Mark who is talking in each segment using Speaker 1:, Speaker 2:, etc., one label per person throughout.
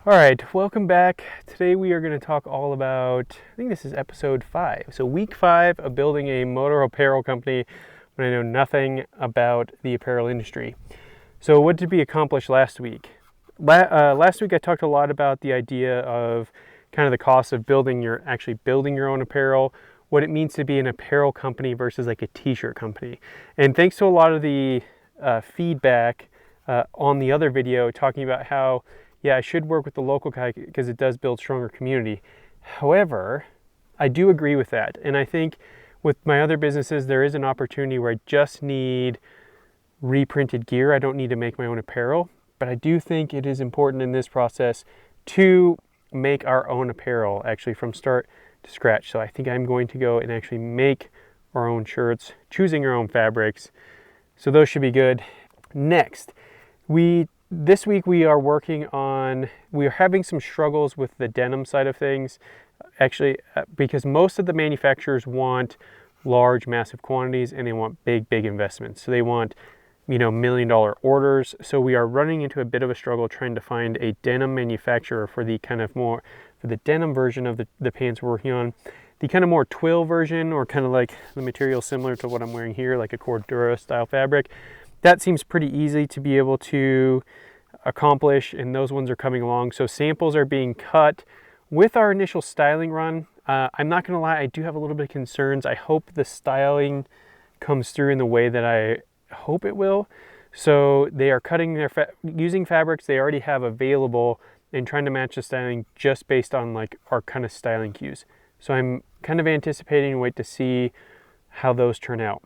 Speaker 1: All right, welcome back. Today we are going to talk all about, I think this is episode 5. So week 5 of building a motor apparel company when I know nothing about the apparel industry. So what did we accomplish last week? Last week I talked a lot about the idea of kind of the cost of actually building your own apparel, what it means to be an apparel company versus like a t-shirt company. And thanks to a lot of the feedback on the other video talking about how I should work with the local guy because it does build stronger community. However, I do agree with that. And I think with my other businesses, there is an opportunity where I just need reprinted gear. I don't need to make my own apparel, but I do think it is important in this process to make our own apparel actually from start to scratch. So I think I'm going to go and actually make our own shirts, choosing our own fabrics. So those should be good. Next, this week we are having some struggles with the denim side of things, actually, because most of the manufacturers want large, massive quantities and they want big investments. So they want, $1 million orders. So we are running into a bit of a struggle trying to find a denim manufacturer for the denim version of the pants we're working on. The kind of more twill version, or kind of like the material similar to what I'm wearing here, like a Cordura style fabric. That seems pretty easy to be able to accomplish, and those ones are coming along. So samples are being cut with our initial styling run. I'm not going to lie, I do have a little bit of concerns. I hope the styling comes through in the way that I hope it will. So they are cutting using fabrics they already have available and trying to match the styling just based on like our kind of styling cues. So I'm kind of anticipating and wait to see how those turn out.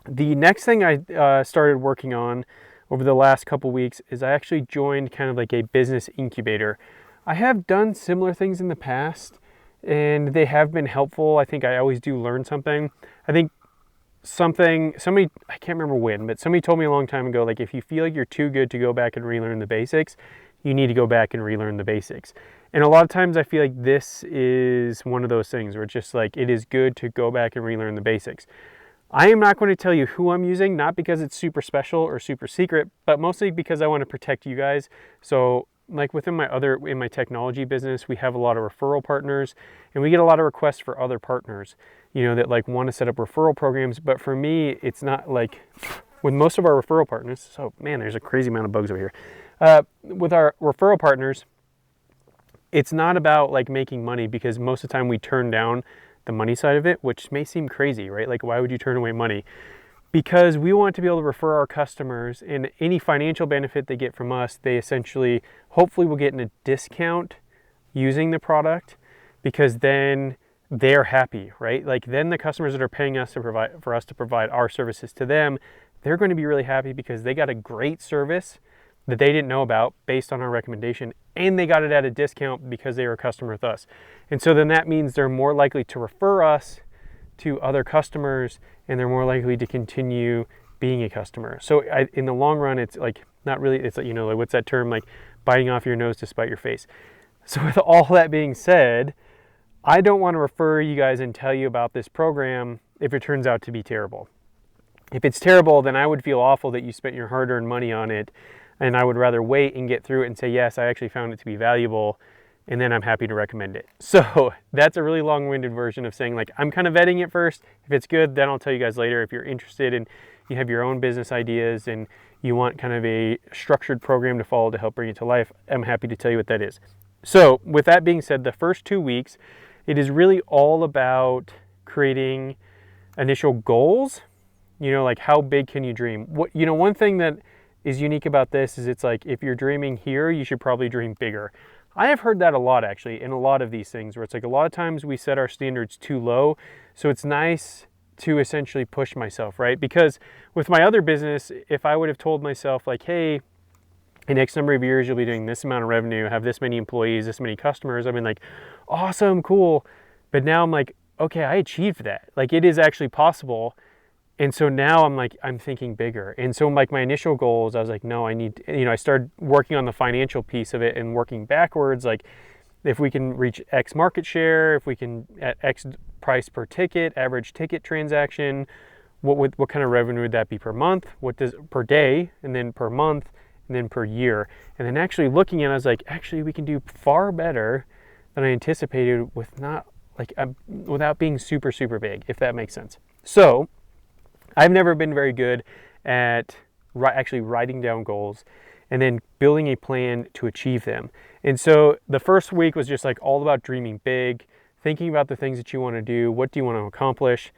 Speaker 1: The next thing I started working on over the last couple weeks is I actually joined kind of like a business incubator. I have done similar things in the past and they have been helpful. I think I always do learn something. I think somebody, I can't remember when, but somebody told me a long time ago, like if you feel like you're too good to go back and relearn the basics, you need to go back and relearn the basics. And a lot of times I feel like this is one of those things where it's just like, it is good to go back and relearn the basics. I am not going to tell you who I'm using, not because it's super special or super secret, but mostly because I want to protect you guys. So like in my technology business, we have a lot of referral partners and we get a lot of requests for other partners, that like want to set up referral programs. But for me, it's not like with most of our referral partners. So man, there's a crazy amount of bugs over here. With our referral partners, it's not about like making money, because most of the time we turn down the money side of it, which may seem crazy, right? Like why would you turn away money? Because we want to be able to refer our customers, and any financial benefit they get from us, they essentially hopefully will get in a discount using the product, because then they're happy, right? Like then the customers that are paying us for us to provide our services to them, they're going to be really happy because they got a great service that they didn't know about based on our recommendation, and they got it at a discount because they were a customer with us. And so then that means they're more likely to refer us to other customers, and they're more likely to continue being a customer. So in the long run, it's like not really, it's like, like what's that term, like biting off your nose to spite your face. So with all that being said, I don't want to refer you guys and tell you about this program if it turns out to be terrible. If it's terrible, then I would feel awful that you spent your hard-earned money on it, and I would rather wait and get through it and say, yes, I actually found it to be valuable, and then I'm happy to recommend it. So that's a really long-winded version of saying, like, I'm kind of vetting it first. If it's good, then I'll tell you guys later. If you're interested and you have your own business ideas and you want kind of a structured program to follow to help bring it to life, I'm happy to tell you what that is. So with that being said, the first 2 weeks, it is really all about creating initial goals. Like how big can you dream? One thing that is unique about this is it's like, if you're dreaming here, you should probably dream bigger. I have heard that a lot actually in a lot of these things, where it's like a lot of times we set our standards too low. So it's nice to essentially push myself, right? Because with my other business, if I would have told myself like, hey, in X number of years, you'll be doing this amount of revenue, have this many employees, this many customers, I've been like, awesome, cool. But now I'm like, okay, I achieved that. Like it is actually possible. And so now I'm thinking bigger. And so like my initial goals, I was like, no, I started working on the financial piece of it and working backwards. Like if we can reach X market share, if we can at X price per ticket, average ticket transaction, what kind of revenue would that be per month? Per day, and then per month, and then per year. And then actually looking at it, I was like, actually we can do far better than I anticipated with not like without being super, super big, if that makes sense. So I've never been very good at actually writing down goals and then building a plan to achieve them. And so the first week was just like all about dreaming big, thinking about the things that you want to do, what do you want to accomplish.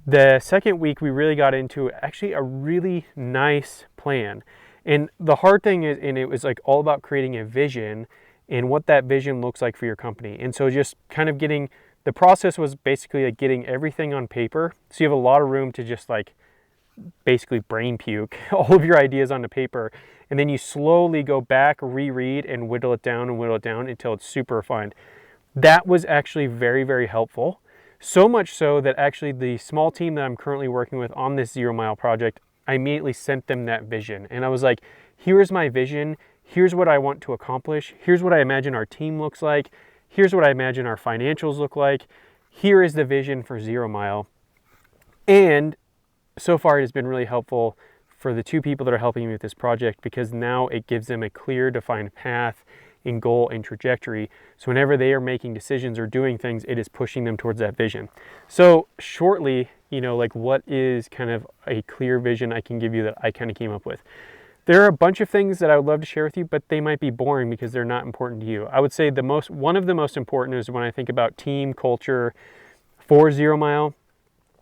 Speaker 1: The second week we really got into actually a really nice plan. And the hard thing is, and it was like all about creating a vision and what that vision looks like for your company. And so just kind of the process was basically like getting everything on paper. So you have a lot of room to just like basically brain puke all of your ideas onto paper. And then you slowly go back, reread, and whittle it down until it's super refined. That was actually very, very helpful. So much so that actually the small team that I'm currently working with on this 0 Mile project, I immediately sent them that vision. And I was like, here's my vision. Here's what I want to accomplish. Here's what I imagine our team looks like. Here's what I imagine our financials look like. Here is the vision for 0 Mile. And so far it has been really helpful for the two people that are helping me with this project, because now it gives them a clear, defined path and goal and trajectory. So whenever they are making decisions or doing things, it is pushing them towards that vision. So shortly, like what is kind of a clear vision I can give you that I kind of came up with? There are a bunch of things that I would love to share with you, but they might be boring because they're not important to you. I would say one of the most important is when I think about team culture for 0 Mile,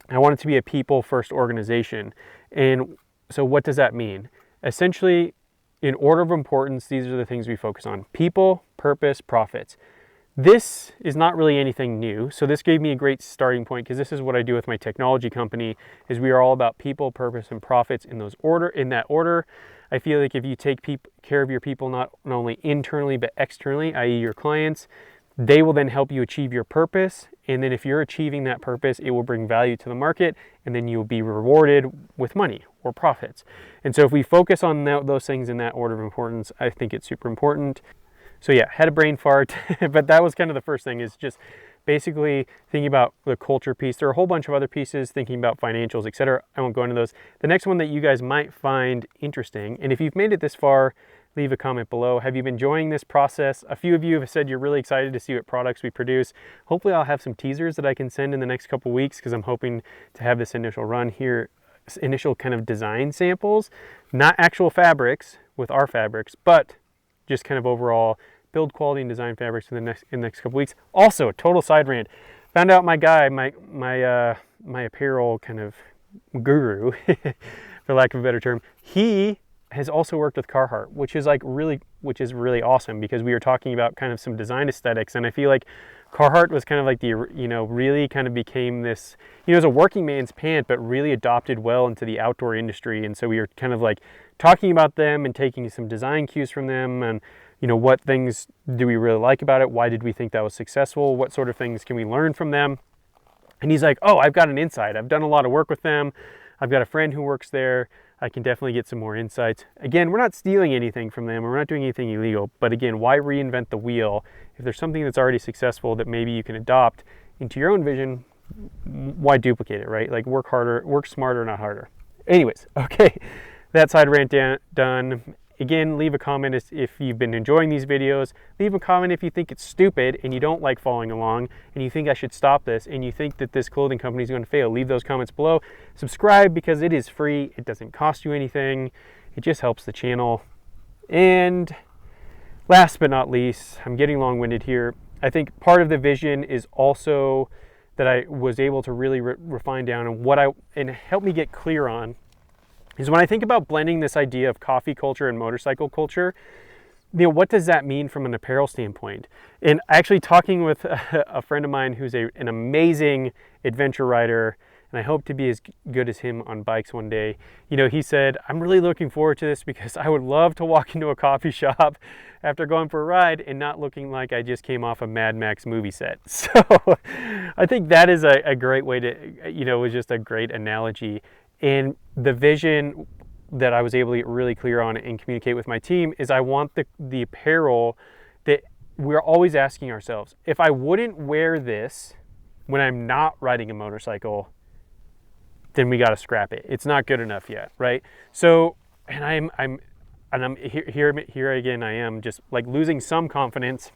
Speaker 1: I want it to be a people-first organization. And so what does that mean? Essentially, in order of importance, these are the things we focus on: people, purpose, profits. This is not really anything new. So this gave me a great starting point, because this is what I do with my technology company, is we are all about people, purpose, and profits in that order. I feel like if you take care of your people, not only internally, but externally, i.e. your clients, they will then help you achieve your purpose. And then if you're achieving that purpose, it will bring value to the market, and then you'll be rewarded with money or profits. And so if we focus on those things in that order of importance, I think it's super important. So yeah, had a brain fart, but that was kind of the first thing, is just basically thinking about the culture piece. There are a whole bunch of other pieces, thinking about financials, etc. I won't go into those. The next one that you guys might find interesting, and if you've made it this far, leave a comment below. Have you been enjoying this process? A few of you have said you're really excited to see what products we produce. Hopefully I'll have some teasers that I can send in the next couple weeks, because I'm hoping to have this initial run here, initial kind of design samples, not actual fabrics with our fabrics, but just kind of overall build quality and design fabrics in the next couple weeks. Also, total side rant. Found out my guy, my apparel kind of guru, for lack of a better term, he has also worked with Carhartt, which is really awesome, because we were talking about kind of some design aesthetics, and I feel like Carhartt was kind of like really kind of became this, as a working man's pant, but really adopted well into the outdoor industry. And so we were kind of like talking about them and taking some design cues from them, and what things do we really like about it? Why did we think that was successful? What sort of things can we learn from them? And he's like, oh, I've got an insight. I've done a lot of work with them. I've got a friend who works there. I can definitely get some more insights. Again, we're not stealing anything from them. We're not doing anything illegal. But again, why reinvent the wheel? If there's something that's already successful that maybe you can adopt into your own vision, why duplicate it, right? Like work smarter, not harder. Anyways, okay, that side rant done. Again, leave a comment if you've been enjoying these videos. Leave a comment if you think it's stupid and you don't like following along and you think I should stop this and you think that this clothing company is going to fail. Leave those comments below. Subscribe, because it is free. It doesn't cost you anything. It just helps the channel. And last but not least, I'm getting long-winded here. I think part of the vision is also that I was able to really refine down and help me get clear on is when I think about blending this idea of coffee culture and motorcycle culture, what does that mean from an apparel standpoint? And actually talking with a friend of mine who's an amazing adventure rider, and I hope to be as good as him on bikes one day. He said, I'm really looking forward to this, because I would love to walk into a coffee shop after going for a ride and not looking like I just came off a Mad Max movie set. So I think that is a great way to, was just a great analogy. And the vision that I was able to get really clear on and communicate with my team is I want the apparel that we're always asking ourselves, if I wouldn't wear this when I'm not riding a motorcycle, then we got to scrap it. It's not good enough yet, right? So, and and I'm here again, I am just like losing some confidence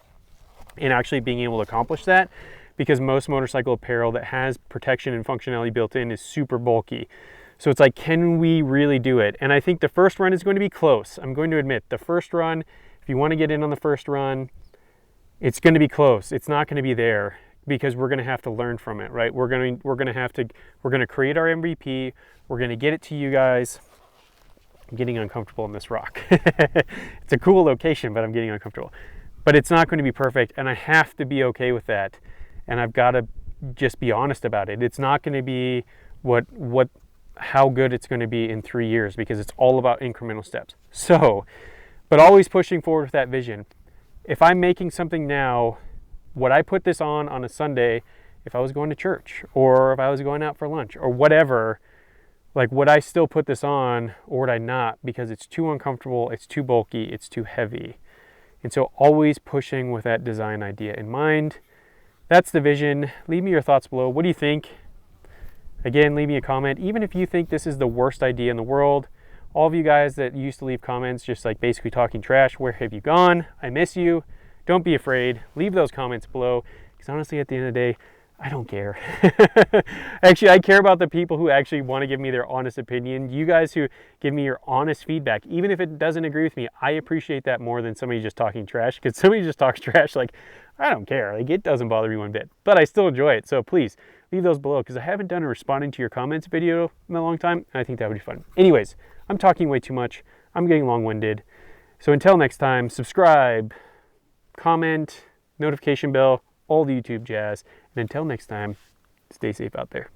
Speaker 1: in actually being able to accomplish that, because most motorcycle apparel that has protection and functionality built in is super bulky. So it's like, can we really do it? And I think the first run is going to be close. I'm going to admit, the first run, if you want to get in on the first run, it's going to be close. It's not going to be there, because we're going to have to learn from it, right? We're going to create our MVP. We're going to get it to you guys. I'm getting uncomfortable in this rock. It's a cool location, but I'm getting uncomfortable. But it's not going to be perfect, and I have to be okay with that. And I've got to just be honest about it. It's not going to be how good it's going to be in 3 years, because it's all about incremental steps. So, but always pushing forward with that vision. If I'm making something now, would I put this on a Sunday if I was going to church, or if I was going out for lunch, or whatever? Like, would I still put this on, or would I not? Because it's too uncomfortable, it's too bulky, it's too heavy. And so always pushing with that design idea in mind. That's the vision. Leave me your thoughts below. What do you think? Again, leave me a comment. Even if you think this is the worst idea in the world, all of you guys that used to leave comments just like basically talking trash, where have you gone? I miss you. Don't be afraid. Leave those comments below, because honestly, at the end of the day, I don't care. Actually, I care about the people who actually want to give me their honest opinion. You guys who give me your honest feedback, even if it doesn't agree with me, I appreciate that more than somebody just talking trash, because somebody just talks trash, like, I don't care. Like, it doesn't bother me one bit, but I still enjoy it. So please leave those below, because I haven't done a responding to your comments video in a long time, and I think that would be fun. Anyways, I'm talking way too much. I'm getting long-winded. So until next time, subscribe, comment, notification bell, all the YouTube jazz. And until next time, stay safe out there.